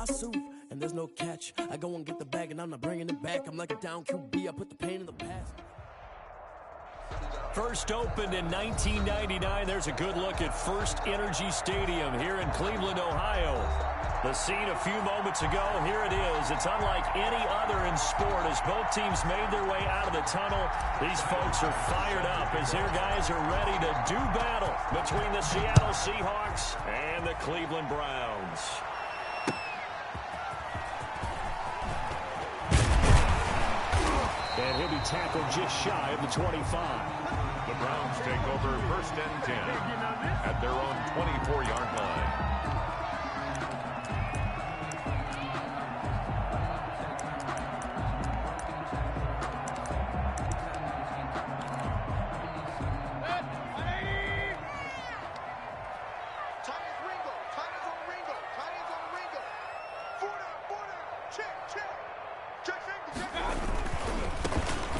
suit, and there's no catch. I go and get the bag, and I'm not bringing it back. I'm like a down QB, I put the pain in the past. First opened in 1999. There's a good look at First Energy Stadium here in Cleveland, Ohio. The scene a few moments ago, here it is. It's unlike any other in sport as both teams made their way out of the tunnel. These folks are fired up as their guys are ready to do battle between the Seattle Seahawks and the Cleveland Browns. And he'll be tackled just shy of the 25. The Browns take over 1st and 10 at their own 24-yard line.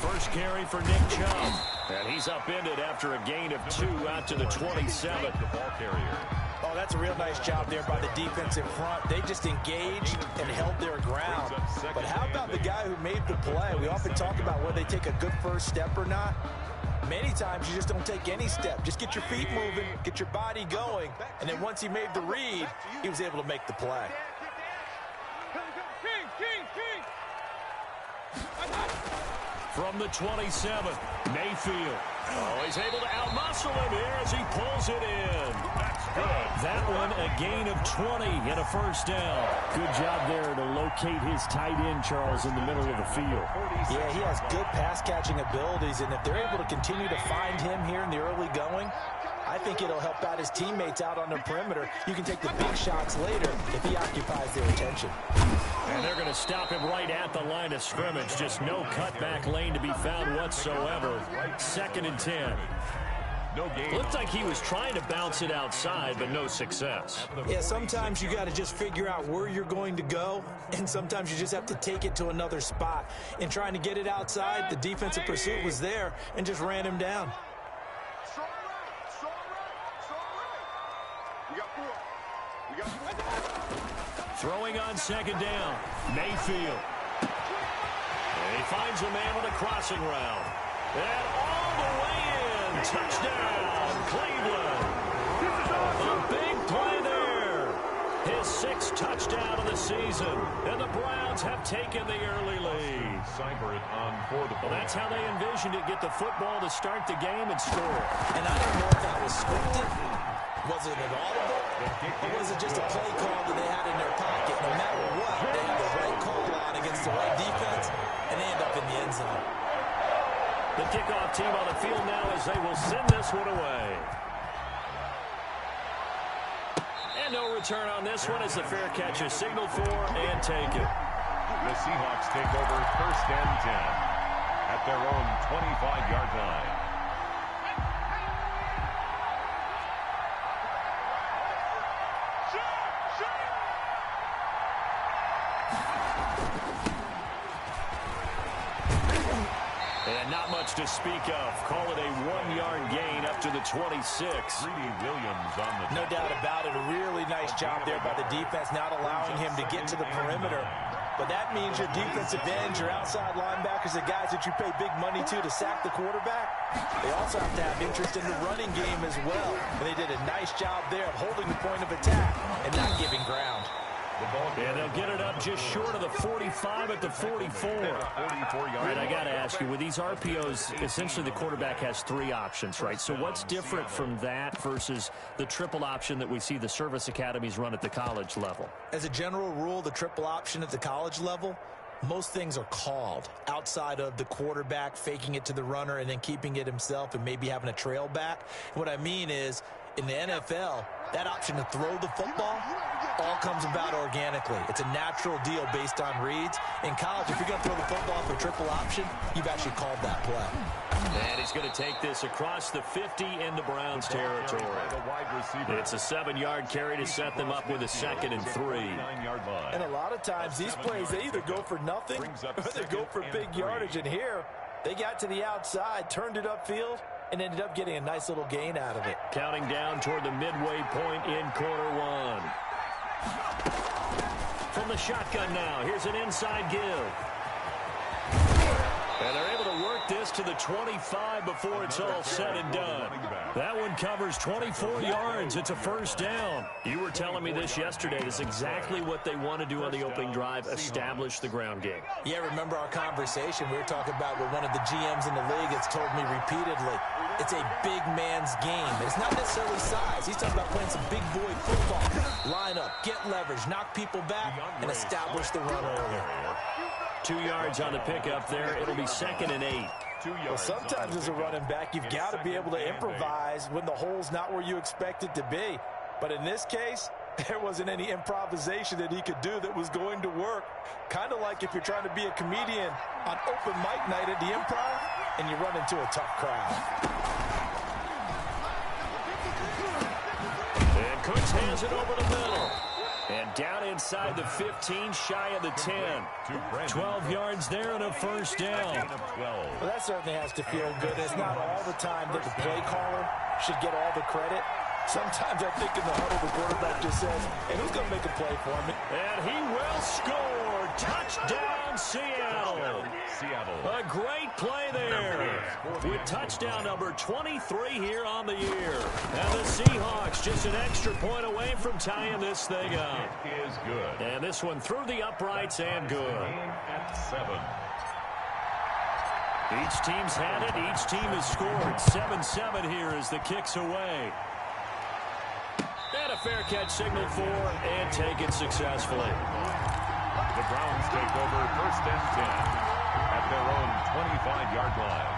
First carry for Nick Chubb. And he's upended after a gain of 2 out to the 27. The ball carrier. Oh, that's a real nice job there by the defensive front. They just engaged and held their ground. But how about the guy who made the play? We often talk about whether they take a good first step or not. Many times you just don't take any step. Just get your feet moving, get your body going, and then once he made the read, he was able to make the play. From the 27, Mayfield. Oh, he's able to outmuscle him here as he pulls it in. That's good. That one, a gain of 20 and a first down. Good job there to locate his tight end, Charles, in the middle of the field. Yeah, he has good pass-catching abilities, and if they're able to continue to find him here in the early going, I think it'll help out his teammates out on the perimeter. You can take the big shots later if he occupies their attention. And they're going to stop him right at the line of scrimmage. Just no cutback lane to be found whatsoever. 2nd and 10. No gain. Looked like he was trying to bounce it outside, but no success. Yeah, sometimes you got to just figure out where you're going to go, and sometimes you just have to take it to another spot. In trying to get it outside, the defensive pursuit was there and just ran him down. Throwing on 2nd down, Mayfield. And he finds a man with a crossing route. And all the way in, touchdown, Cleveland. A big play there. His 6th touchdown of the season. And the Browns have taken the early lead. Cyber it on for the Well, that's how they envisioned it, get the football to start the game and score. And I don't know if that was scripted. Was it an audible? Or was it just a play call that they had in their pocket? No matter what, they had the right call on against the right defense, and they end up in the end zone. The kickoff team on the field now as they will send this one away. And no return on this one as the fair catch is signaled for and taken. The Seahawks take over 1st and 10 at their own 25-yard line. And not much to speak of. Call it a 1-yard gain up to the 26. Greedy Williams on the No doubt about it. A really nice job there by the defense, not allowing him to get to the perimeter. But that means your defensive ends, your outside linebackers, the guys that you pay big money to sack the quarterback, they also have to have interest in the running game as well. And they did a nice job there of holding the point of attack and not giving ground. And they'll get it up just short of the 45 at the 44. All right, I got to ask you, with these RPOs, essentially the quarterback has 3 options, right? So what's different from that versus the triple option that we see the service academies run at the college level? As a general rule, the triple option at the college level, most things are called outside of the quarterback faking it to the runner and then keeping it himself and maybe having a trail back. What I mean is, in the NFL, that option to throw the football all comes about organically. It's a natural deal based on reads. In college, if you're going to throw the football for triple option, you've actually called that play. And he's going to take this across the 50 into Browns territory. It's a 7-yard carry to set them up with a 2nd and 3. And a lot of times, these plays, they either go for nothing or they go for big yardage. And here, they got to the outside, turned it upfield, and ended up getting a nice little gain out of it. Counting down toward the midway point in quarter 1. From from the shotgun now. Here's an inside give. And they're able to work this to the 25 before it's all said and done. That one covers 24 yards. It's a first down. You were telling me this yesterday. This is exactly what they want to do on the opening drive, establish the ground game. Yeah, remember our conversation? We were talking about what one of the GMs in the league has told me repeatedly. It's a big man's game. It's not necessarily size. He's talking about playing some big boy football. Line up, get leverage, knock people back, and establish the run early. 2 yards on the pickup there. It'll be 2nd and 8. Well, sometimes as a running back, you've got to be able to improvise when the hole's not where you expect it to be. But in this case, there wasn't any improvisation that he could do that was going to work. Kind of like if you're trying to be a comedian on open mic night at the Improv and you run into a tough crowd. And Cooks hands it over the middle. And down inside the 15, shy of the 10. 12 yards there and a first down. Well, that certainly has to feel good. It's not all the time that the play caller should get all the credit. Sometimes I think in the huddle, the quarterback just says, hey, who's going to make a play for me? And he will score. Touchdown, Seattle. A great play there. With touchdown number 23 here on the year. And the Seahawks just an extra point away from tying this thing up. It is good. And this one through the uprights and good. At 7. Each team's had it. Each team has scored. 7-7 here as the kick's away. And a fair catch signaled for and taken successfully. The Browns take over 1st and 10 at their own 25-yard line.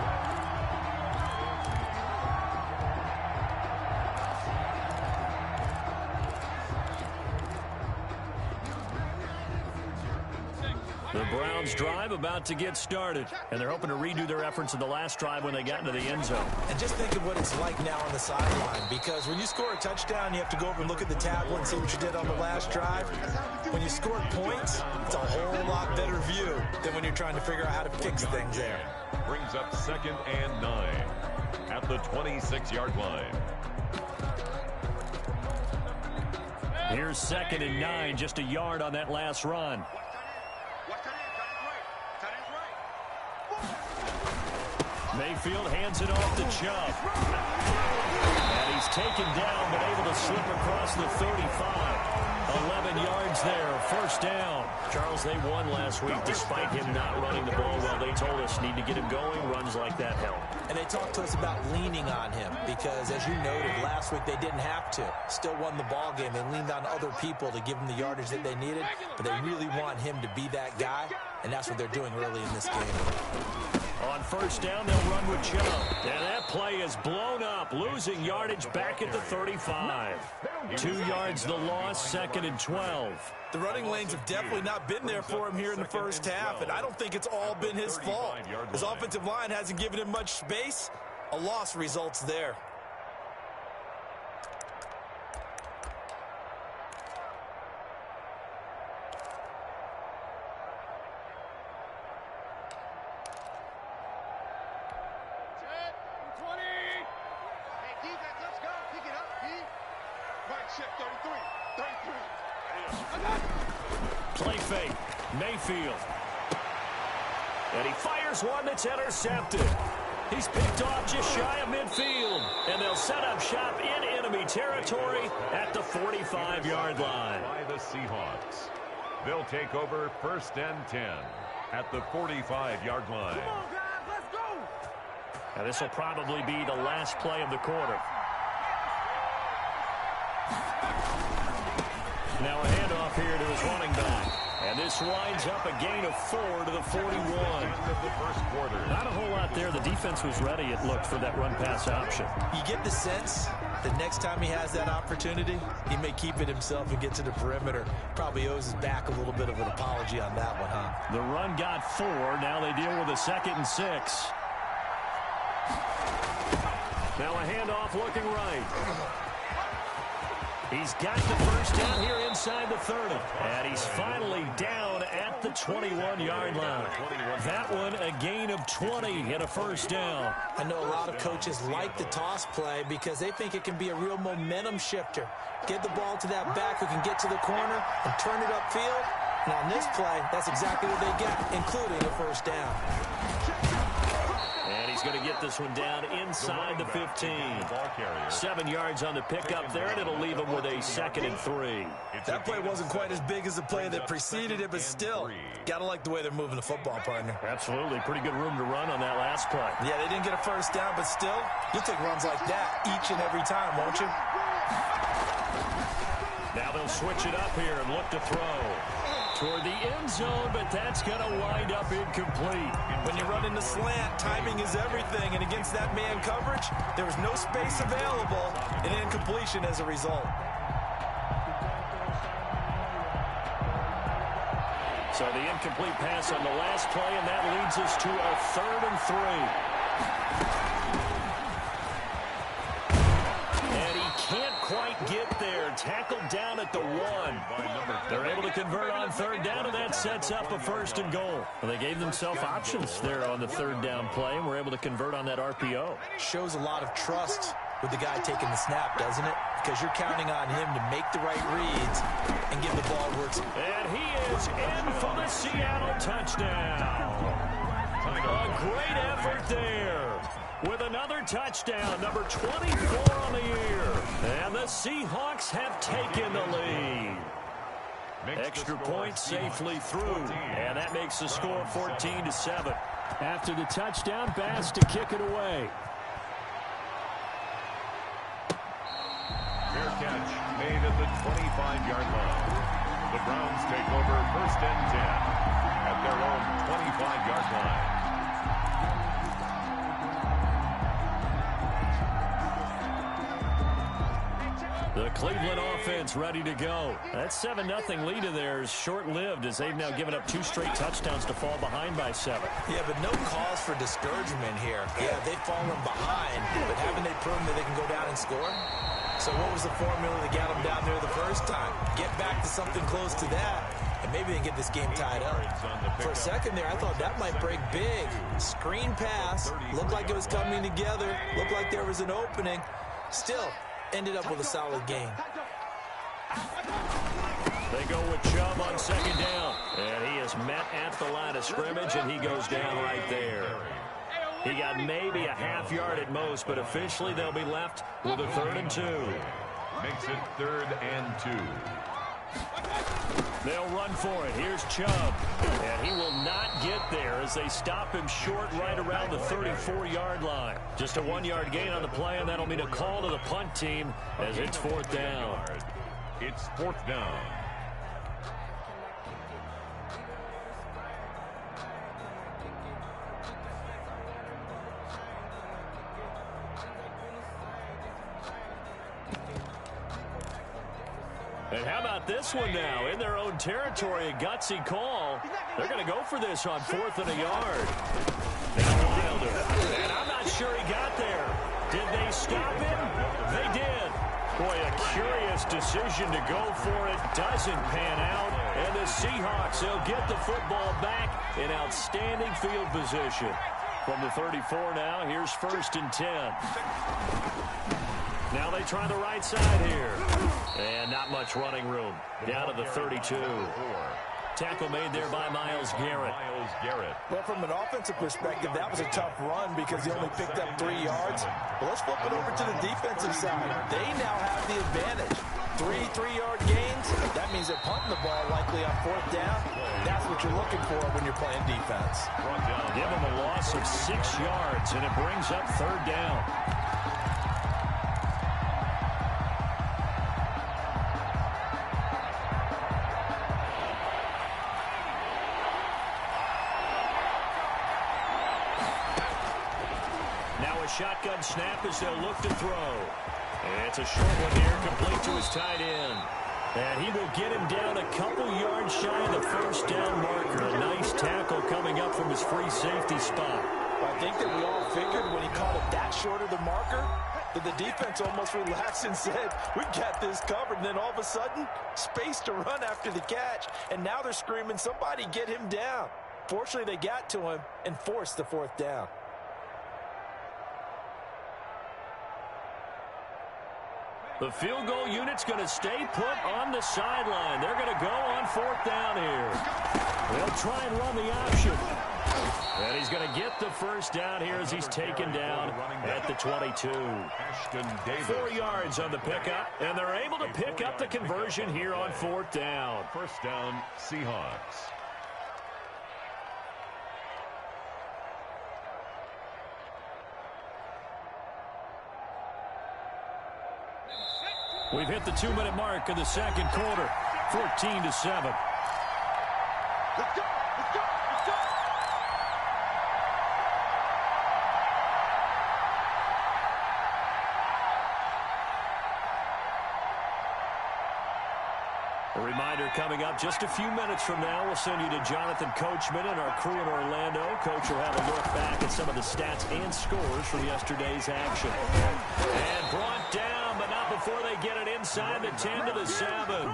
The Browns drive about to get started, and they're hoping to redo their efforts in the last drive when they got into the end zone. And just think of what it's like now on the sideline, because when you score a touchdown, you have to go over and look at the tablet and see what you did on the last drive. When you score points, it's a whole lot better view than when you're trying to figure out how to fix things there. Brings up 2nd and 9 at the 26-yard line. Here's 2nd and 9, just a yard on that last run. Mayfield hands it off to Chubb. And he's taken down, but able to slip across the 35. 11 yards there, first down. Charles, they won last week despite him not running the ball well. They told us need to get him going. Runs like that help. And they talked to us about leaning on him because, as you noted, last week they didn't have to. Still won the ball game. They leaned on other people to give them the yardage that they needed, but they really want him to be that guy, and that's what they're doing early in this game. On first down, they'll run with Chubb. And that play is blown up, losing yardage back at the 35. 2 yards the loss, 2nd and 12. The running lanes have definitely not been there for him here in the first half, and I don't think it's all been his fault. His offensive line hasn't given him much space. A loss results there. Play fake, Mayfield. And he fires one that's intercepted. He's picked off just shy of midfield. And they'll set up shop in enemy territory at the 45-yard line. By the Seahawks. They'll take over 1st and 10 at the 45-yard line. Come on, guys, let's go. And this will probably be the last play of the quarter. Now a handoff here to his running back. And this winds up a gain of 4 to the 41. Not a whole lot there. The defense was ready, it looked, for that run-pass option. You get the sense that next time he has that opportunity, he may keep it himself and get to the perimeter. Probably owes his back a little bit of an apology on that one, huh? The run got 4. Now they deal with a 2nd and 6. Now a handoff looking right. He's got the first down here inside the 30. And he's finally down at the 21-yard line. That one a gain of 20 and a first down. I know a lot of coaches like the toss play because they think it can be a real momentum shifter. Get the ball to that back who can get to the corner and turn it upfield. And on this play, that's exactly what they got, including a first down. And he's going to get this one down inside the 15. 7 yards on the pickup there, and it'll leave him with a 2nd and 3. That play wasn't quite as big as the play that preceded it, but still, got to like the way they're moving the football, partner. Absolutely. Pretty good room to run on that last play. Yeah, they didn't get a first down, but still, you'll take runs like that each and every time, won't you? Now they'll switch it up here and look to throw toward the end zone, but that's going to wind up incomplete. When you run into slant, timing is everything, and against that man coverage, there was no space available, and incompletion as a result. So the incomplete pass on the last play, and that leads us to a 3rd and 3. And he can't quite get there. Tackled down at the 1. They're able to convert on 3rd down, and that sets up a 1st and goal. Well, they gave themselves options there on the 3rd down play, and were able to convert on that RPO. Shows a lot of trust with the guy taking the snap, doesn't it? Because you're counting on him to make the right reads and give the ball where it's... And he is in for the Seattle touchdown. A great effort there with another touchdown, number 24 on the year. And the Seahawks have taken the lead. Extra point safely through, and that makes the score 14-7. After the touchdown, Bass to kick it away. Fair catch made at the 25-yard line. The Browns take over 1st and 10 at their own 25-yard line. The Cleveland offense ready to go. That 7-0 lead of theirs short-lived as they've now given up 2 straight touchdowns to fall behind by 7. Yeah, but no cause for discouragement here. Yeah, they've fallen behind, but haven't they proven that they can go down and score? So what was the formula that got them down there the first time? Get back to something close to that, and maybe they can get this game tied up. For a second there, I thought that might break big. Screen pass, looked like it was coming together, looked like there was an opening. Still, ended up with a solid game. They go with Chubb on 2nd down, and he is met at the line of scrimmage, and he goes down right there. He got maybe a half yard at most, but officially they'll be left with a 3rd and 2. Makes it 3rd and 2. They'll run for it. Here's Chubb, and he will not get there as they stop him short right around the 34-yard line. Just a 1-yard gain on the play, and that'll mean a call to the punt team as it's 4th down. It's 4th down. And how about this one now? In their own territory, a gutsy call. They're going to go for this on 4th and a yard. Now Wilder. And I'm not sure he got there. Did they stop him? They did. Boy, a curious decision to go for it. Doesn't pan out. And the Seahawks, they'll get the football back in outstanding field position. From the 34 now, here's 1st and 10. Now they try the right side here. And not much running room. Down to the 32. Tackle made there by Myles Garrett. Well, from an offensive perspective, that was a tough run because he only picked up 3 yards. But let's flip it over to the defensive side. They now have the advantage. 3 3-yard gains. That means they're punting the ball likely on 4th down. That's what you're looking for when you're playing defense. Give them a loss of 6 yards, and it brings up 3rd down. Shotgun snap as they'll look to throw. And it's a short one here, complete to his tight end. And he will get him down a couple yards shy of the 1st down marker. A nice tackle coming up from his free safety spot. I think that we all figured when he caught it that short of the marker that the defense almost relaxed and said, we got this covered. And then all of a sudden, space to run after the catch. And now they're screaming, somebody get him down. Fortunately, they got to him and forced the 4th down. The field goal unit's going to stay put on the sideline. They're going to go on 4th down here. They'll try and run the option. And he's going to get the first down here as he's taken down at the 22. 4 yards on the pickup, and they're able to pick up the conversion here on 4th down. First down, Seahawks. We've hit the 2-minute mark of the second quarter, 14-7. Let's go! Let's go! Let's go! A reminder coming up just a few minutes from now, we'll send you to Jonathan Coachman and our crew in Orlando. Coach will have a look back at some of the stats and scores from yesterday's action. And brought down, but not before they get it inside the 10 to the 7.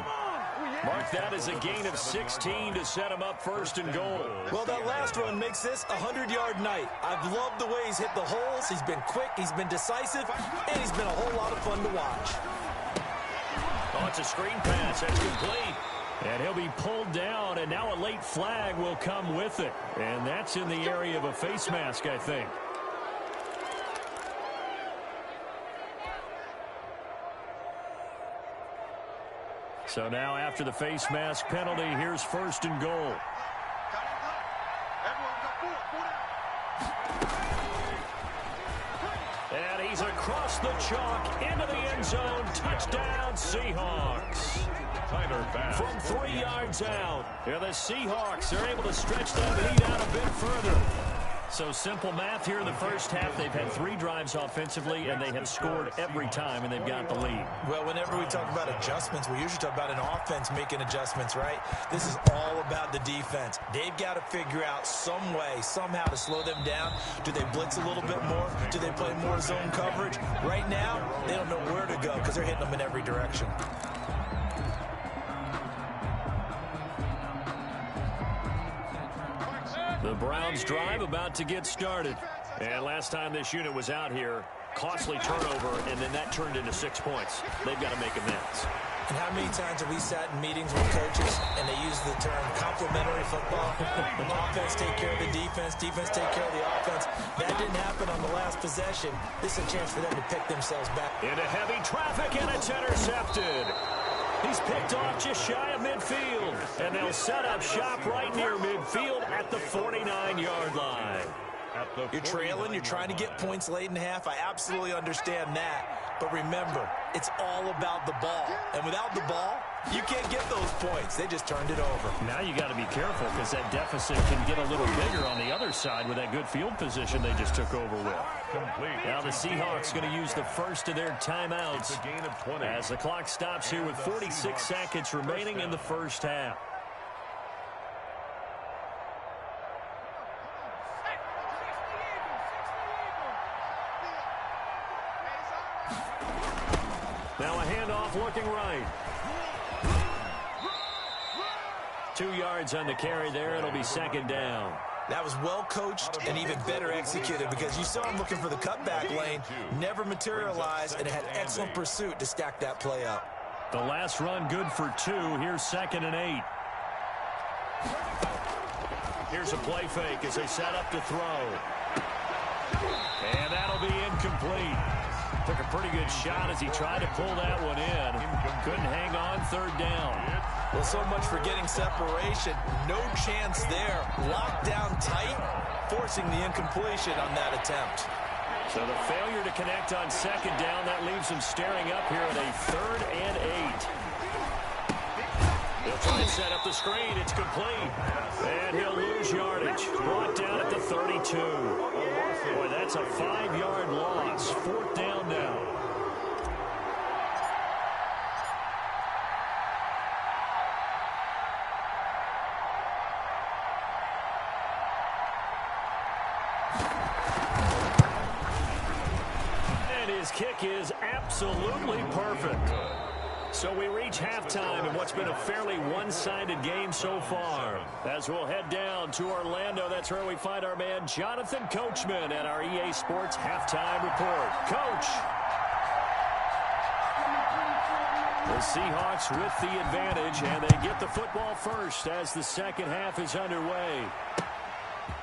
Mark that as a gain of 16 to set him up 1st and goal. Well, that last run makes this a 100-yard night. I've loved the way he's hit the holes. He's been quick, he's been decisive, and he's been a whole lot of fun to watch. Oh, it's a screen pass. That's complete. And he'll be pulled down, and now a late flag will come with it. And that's in the area of a face mask, I think. So now after the face mask penalty, here's 1st and goal. And he's across the chalk into the end zone. Touchdown, Seahawks. From 3 yards out. Here the Seahawks are able to stretch that lead out a bit further. So simple math here in the first half. They've had 3 drives offensively, and they have scored every time, and they've got the lead. Well, whenever we talk about adjustments, we usually talk about an offense making adjustments, right? This is all about the defense. They've got to figure out some way, somehow to slow them down. Do they blitz a little bit more? Do they play more zone coverage? Right now, they don't know where to go because they're hitting them in every direction. The Browns drive about to get started. And last time this unit was out here, costly turnover, and then that turned into 6 points. They've got to make amends. And how many times have we sat in meetings with coaches and they use the term complementary football? Offense take care of the defense, defense take care of the offense. That didn't happen on the last possession. This is a chance for them to pick themselves back. Into heavy traffic, and it's intercepted. He's picked off just shy of midfield, and they'll set up shop right near midfield at the 49-yard line. You're trailing, you're trying to get points late in the half. I absolutely understand that. But remember, it's all about the ball. And without the ball, you can't get those points. They just turned it over. Now you got to be careful because that deficit can get a little bigger on the other side with that good field position they just took over with. Now the Seahawks going to use the first of their timeouts as the clock stops here with 46 seconds remaining in the first half. Now a handoff looking right. 2 yards on the carry there. It'll be 2nd down. That was well coached and even better executed because you saw him looking for the cutback lane, never materialized, and had excellent pursuit to stack that play up. The last run good for 2. Here's 2nd and 8. Here's a play fake as they set up to throw. And that'll be incomplete. Took a pretty good shot as he tried to pull that one in. Couldn't hang on 3rd down. Well, so much for getting separation. No chance there. Locked down tight, forcing the incompletion on that attempt. So the failure to connect on 2nd down, that leaves him staring up here at a 3rd and 8. He'll try and set up the screen. It's complete. And he'll lose yardage. Brought down at the 32. Boy, that's a 5-yard loss. 4th down now. And his kick is absolutely perfect. So we reach halftime in what's been a fairly one-sided game so far. As we'll head down to Orlando, that's where we find our man Jonathan Coachman at our EA Sports Halftime Report. Coach. The Seahawks with the advantage, and they get the football first as the second half is underway.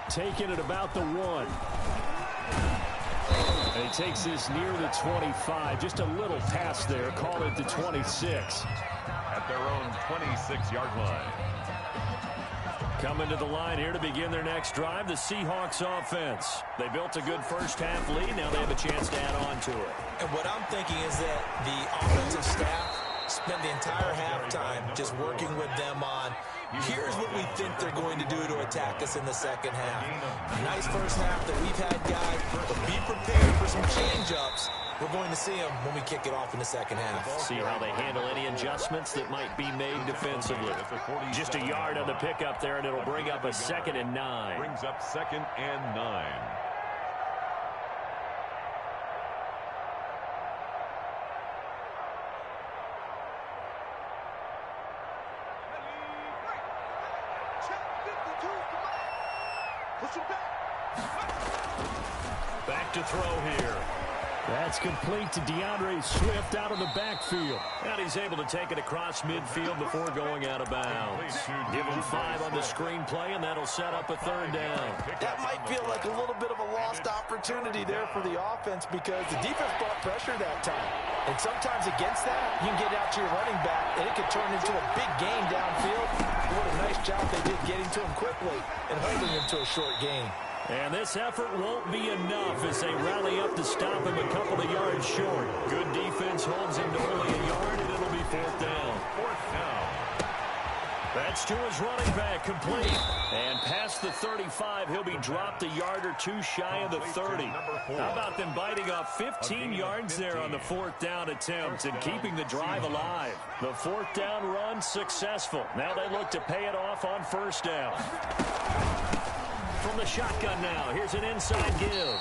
Taking it about the 1. And he takes this near the 25. Just a little pass there. Call it the 26. At their own 26-yard line. Coming to the line here to begin their next drive, the Seahawks offense. They built a good first-half lead. Now they have a chance to add on to it. And what I'm thinking is that the offensive staff spent the entire halftime just working with them on, here's what we think they're going to do to attack us in the second half. Nice first half that we've had, guys, but be prepared for some change-ups. We're going to see them when we kick it off in the second half. See how they handle any adjustments that might be made defensively. Just a yard on the pickup there, and it'll bring up a 2nd and 9. Brings up 2nd and 9. Back to throw here. That's complete to DeAndre Swift out of the backfield. And he's able to take it across midfield before going out of bounds. Give him 5 on the screenplay, and that'll set up a 3rd down. That might feel like a little bit of a lost opportunity there for the offense because the defense brought pressure that time. And sometimes against that, you can get out to your running back, and it could turn into a big gain downfield. What a nice job they did getting to him quickly and holding him to a short gain. And this effort won't be enough as they rally up to stop him a couple of yards short. Good defense holds him to only a yard, and it'll be 4th down. 4th down. That's to his running back, complete. And past the 35, he'll be dropped a yard or 2 shy of the 30. How about them biting off 15 yards there on the 4th down attempt and keeping the drive alive? The 4th down run successful. Now they look to pay it off on 1st down. From the shotgun now, here's an inside give.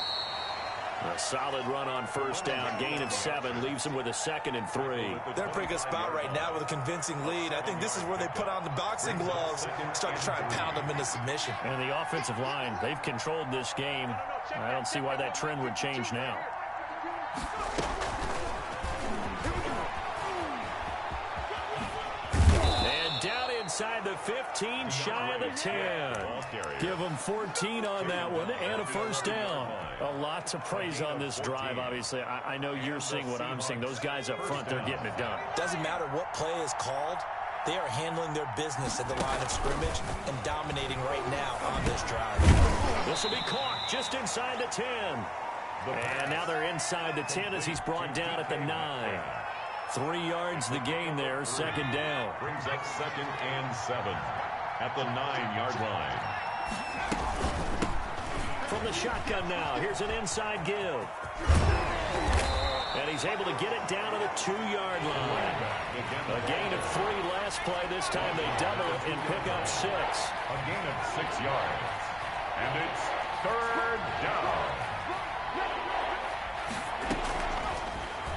A solid run on 1st down, gain of 7, leaves them with a 2nd and 3. They're in a pretty good spot right now with a convincing lead. I think this is where they put on the boxing gloves, start to try and pound them into submission. And the offensive line, they've controlled this game. I don't see why that trend would change now. Inside the 15, shy of the 10. Give them 14 on that one and a 1st down. A lot to praise on this drive, obviously. I know you're seeing what I'm seeing. Those guys up front, they're getting it done. Doesn't matter what play is called. They are handling their business at the line of scrimmage and dominating right now on this drive. This will be caught just inside the 10. And now they're inside the 10 as he's brought down at the 9. 3 yards the gain there, 2nd down. Brings up 2nd and 7 at the 9-yard line. From the shotgun now, here's an inside give. And he's able to get it down to the 2-yard line. A gain of 3 last play. This time they double it and pick up 6. A gain of 6 yards. And it's 3rd down.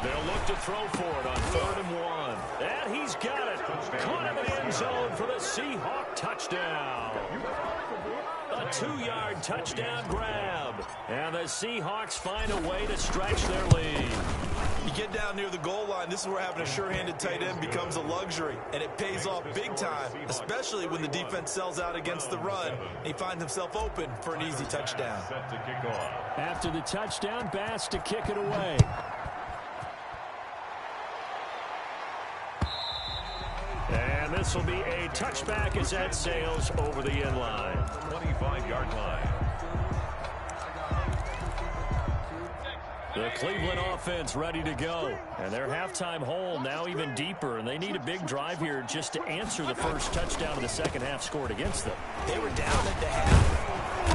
They'll look to throw for it on 3rd and 1. And he's got it. Caught in the end zone for the Seahawk touchdown. A 2-yard touchdown grab. And the Seahawks find a way to stretch their lead. You get down near the goal line, this is where having a sure-handed tight end becomes a luxury. And it pays off big time, especially when the defense sells out against the run. And he finds himself open for an easy touchdown. Set to kick off. After the touchdown, Bass to kick it away. And this will be a touchback as that sails over the end line. 25-yard line. The Cleveland offense ready to go. And their halftime hole now even deeper. And they need a big drive here just to answer the first touchdown of the second half scored against them. They were down at the half.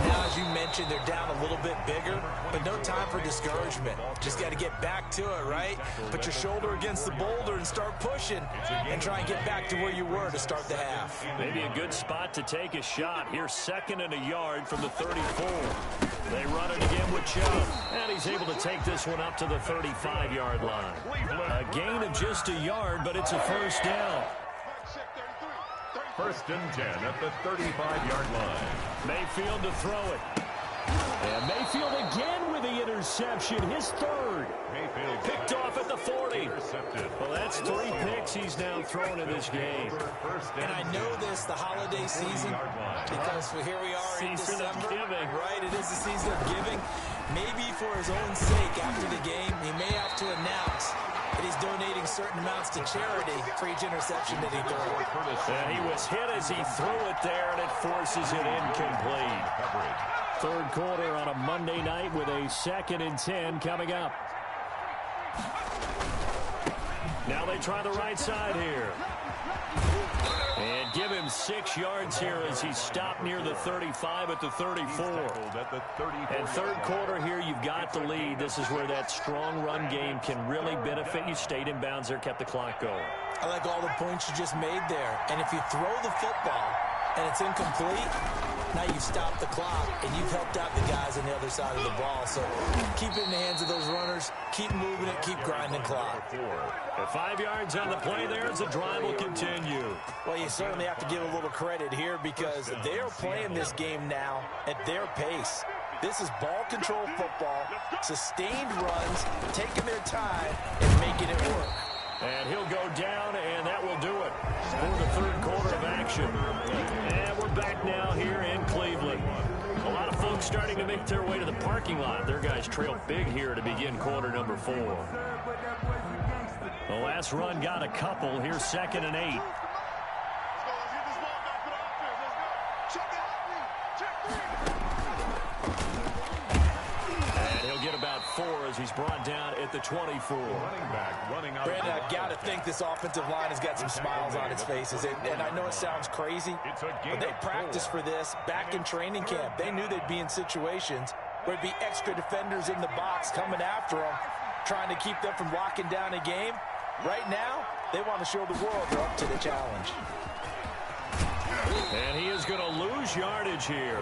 Now, as you mentioned, they're down a little bit bigger, but no time for discouragement. Just got to get back to it, right? Put your shoulder against the boulder and start pushing and try and get back to where you were to start the half. Maybe a good spot to take a shot. Here's 2nd and a yard from the 34. They run it again with Chubb, and he's able to take this one up to the 35-yard line. A gain of just a yard, but it's a 1st down. 1st and 10 at the 35-yard line. Mayfield to throw it. And Mayfield again with the interception, his third. Mayfield Picked off at the 40. intercepted. Well, that's 3 picks he's now thrown in this game. And I know this, the holiday season, because here we are in Season of December. giving. Right, it is the season of giving. Maybe for his own sake after the game, he may have to announce that he's donating certain amounts to charity for each interception that he throws. And he was hit as he threw it there, and it forces it incomplete. Third quarter on a Monday night with a 2nd and 10 coming up. Now they try the right side here. And give him 6 yards here as he stopped near the 35 at the 34. And third quarter here, you've got the lead. This is where that strong run game can really benefit you. Stayed in bounds there, kept the clock going. I like all the points you just made there. And if you throw the football and it's incomplete, now you've stopped the clock and you've helped out the guys on the other side of the ball. So keep it in the hands of those runners. Keep moving it. Keep grinding clock. At 5 yards on the play there as the drive will continue. Well, you certainly have to give a little credit here because they are playing this game now at their pace. This is ball control football, sustained runs, taking their time and making it work. And he'll go down, and that will do it for the third quarter of action. And we're back now here in Cleveland. A lot of folks starting to make their way to the parking lot. Their guys trail big here to begin quarter number 4. The last run got a couple. Here's 2nd and 8. Get about 4 as he's brought down at the 24. Brandon, I've got to think this offensive line has got some smiles on its faces. And I know it sounds crazy, but they practiced for this back in training camp. They knew they'd be in situations where it'd be extra defenders in the box coming after them, trying to keep them from locking down a game. Right now, they want to show the world they're up to the challenge. And he is going to lose yardage here.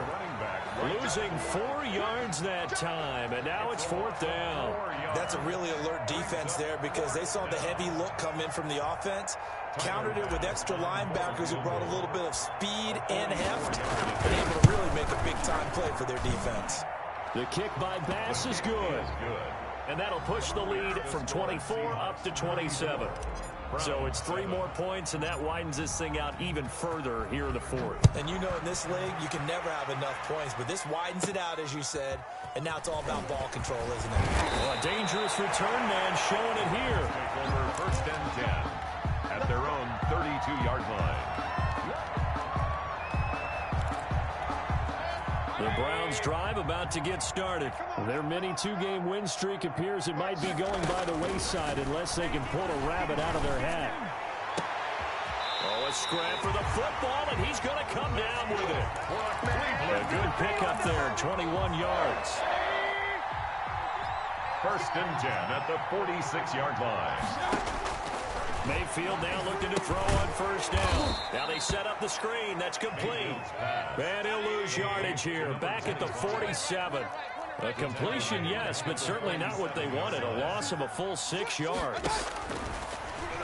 Losing 4 yards that time, and now it's 4th down. That's a really alert defense there because they saw the heavy look come in from the offense, countered it with extra linebackers who brought a little bit of speed and heft, and able to really make a big-time play for their defense. The kick by Bass is good. And that'll push the lead from 24 up to 27. So it's 3 more points, and that widens this thing out even further here in the 4th. And you know in this league, you can never have enough points, but this widens it out, as you said, and now it's all about ball control, isn't it? Well, a dangerous return man showing it here. Take over 1st and 10 at their own 32-yard line. The Browns drive about to get started. Their mini 2-game win streak appears it might be going by the wayside unless they can pull a rabbit out of their hat. Oh, a scrap for the football, and he's going to come down with it. A good pickup there, 21 yards. 1st and 10 at the 46-yard line. Mayfield now looking to throw on 1st down. Now they set up the screen. That's complete. And he'll lose yardage here. Back at the 47. A completion, yes, but certainly not what they wanted. A loss of a full 6 yards.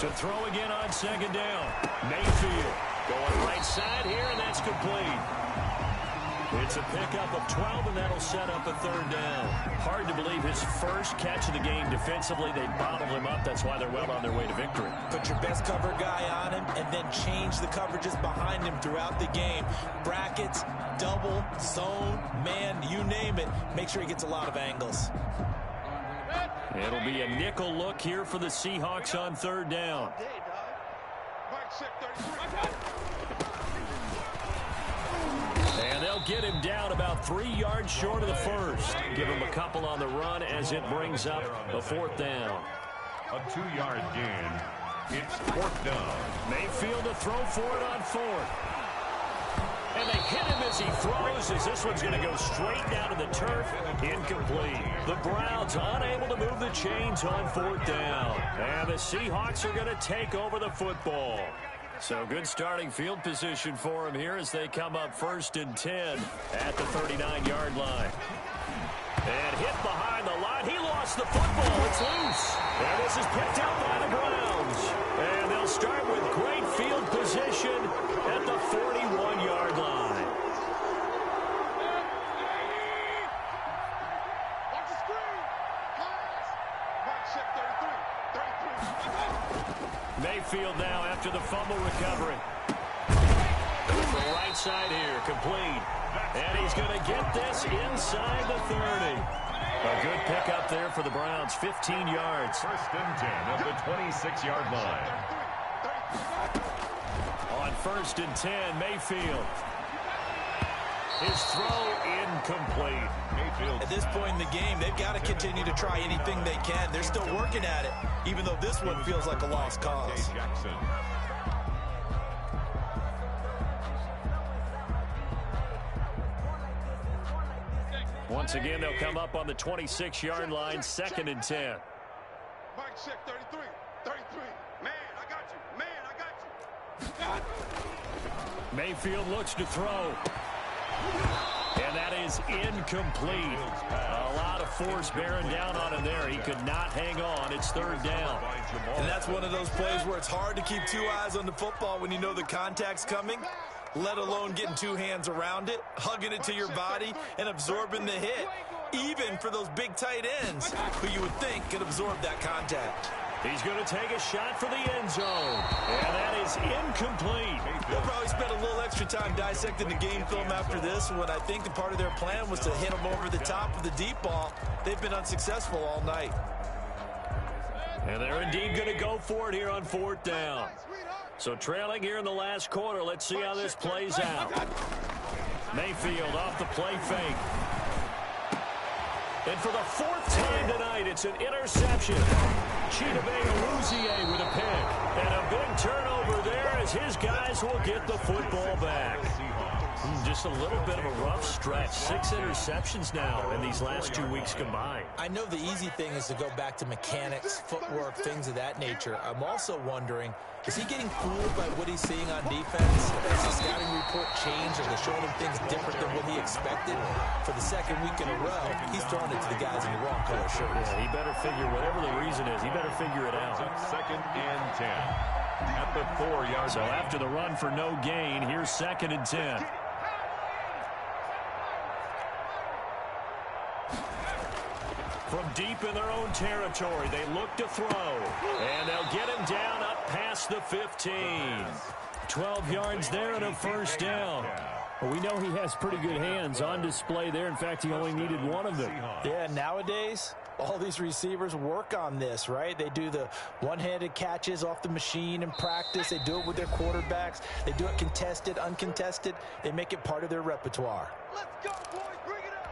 To throw again on 2nd down. Mayfield going right side here, and that's complete. It's a pickup of 12, and that'll set up a 3rd down. Hard to believe his first catch of the game defensively. They bottled him up. That's why they're well on their way to victory. Put your best cover guy on him and then change the coverages behind him throughout the game. Brackets, double, zone, man, you name it. Make sure he gets a lot of angles. It'll be a nickel look here for the Seahawks on 3rd down. And they'll get him down about 3 yards short of the 1st. Give him a couple on the run as it brings up a 4th down. A 2-yard gain. It's 4th down. Mayfield to throw for it on 4th. And they hit him as he throws, as this one's going to go straight down to the turf. Incomplete. The Browns unable to move the chains on 4th down. And the Seahawks are going to take over the football. So good starting field position for him here as they come up 1st and 10 at the 39-yard line. And hit behind the line. He lost the football. It's loose. And this is picked up by the Browns. And they'll start with great field position at the 41-yard line. Mayfield now after the fumble recovery. Going for the right side here, complete. And he's going to get this inside the 30. A good pickup there for the Browns, 15 yards. First and 10 at the 26-yard line. On first and 10, Mayfield. His throw incomplete. At this point in the game, they've got to continue to try anything they can. They're still working at it, even though this one feels like a lost cause. Jackson. Once again, they'll come up on the 26-yard line, second and 10. Mike check 33. 33. Man, I got you. Man, I got you. Mayfield looks to throw. And that is incomplete. A lot of force bearing down on him there. He could not hang on. It's third down. And that's one of those plays where it's hard to keep two eyes on the football when you know the contact's coming, let alone getting two hands around it, hugging it to your body, and absorbing the hit, even for those big tight ends who you would think could absorb that contact. He's going to take a shot for the end zone. And that is incomplete. They'll probably spend a little extra time dissecting the game film after this when I think the part of their plan was to hit them over the top of the deep ball. They've been unsuccessful all night. And they're indeed going to go for it here on fourth down. So trailing here in the last quarter, let's see how this plays out. Mayfield off the play fake. And for the fourth time tonight, it's an interception. Chidobe with a pick. And a big turnover there as his guys will get the football back. Just a little bit of a rough stretch. 6 interceptions now in these last 2 weeks combined. I know the easy thing is to go back to mechanics, footwork, things of that nature. I'm also wondering, is he getting fooled by what he's seeing on defense? Has the scouting report changed? Are they showing him things different than what he expected? For the second week in a row, he's throwing it to the guys in the wrong color shirts. Yeah, he better figure, whatever the reason is, he better figure it out. Second and 10 at the 4-yard line. So after the run for no gain, here's second and 10. From deep in their own territory, they look to throw. And they'll get him down up past the 15. 12 yards there and a first down. Well, we know he has pretty good hands on display there. In fact, he only needed one of them. Yeah, nowadays, all these receivers work on this, right? They do the one-handed catches off the machine in practice. They do it with their quarterbacks. They do it contested, uncontested. They make it part of their repertoire. Let's go, boys. Bring it up.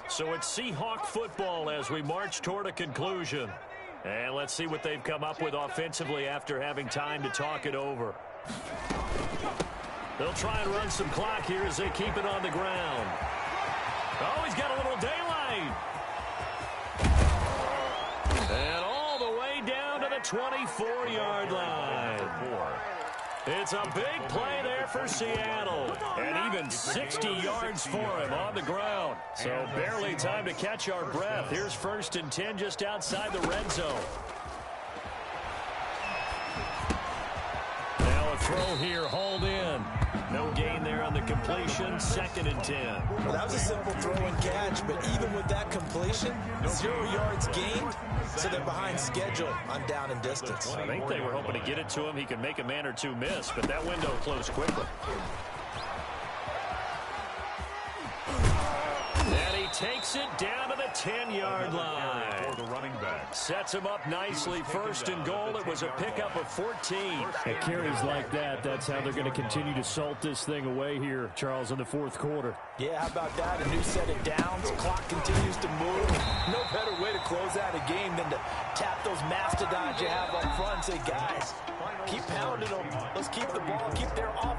So it's Seahawk football as we march toward a conclusion. And let's see what they've come up with offensively after having time to talk it over. They'll try and run some clock here as they keep it on the ground. Oh, he's got a little daylight. And all the way down to the 24-yard line. It's a big play there for Seattle. And even 60 yards for him on the ground. So barely time to catch our breath. Here's first and 10 just outside the red zone. Now a throw here, hauled in. No gain there on the completion, second and 10. Well, that was a simple throw and catch, but even with that completion, 0 yards gained, so they're behind schedule on down and distance. I think they were hoping to get it to him. He could make a man or two miss, but that window closed quickly. And he takes it down to the 10-yard line. For the running back. Sets him up nicely. First and goal. It was a pickup of 14. At carries like that, that's how they're going to continue to salt this thing away here, Charles, in the fourth quarter. Yeah, how about that? A new set of downs. Clock continues to move. No better way to close out a game than to tap those mastodons you have up front and say, guys, keep pounding them. Let's keep the ball, keep their offense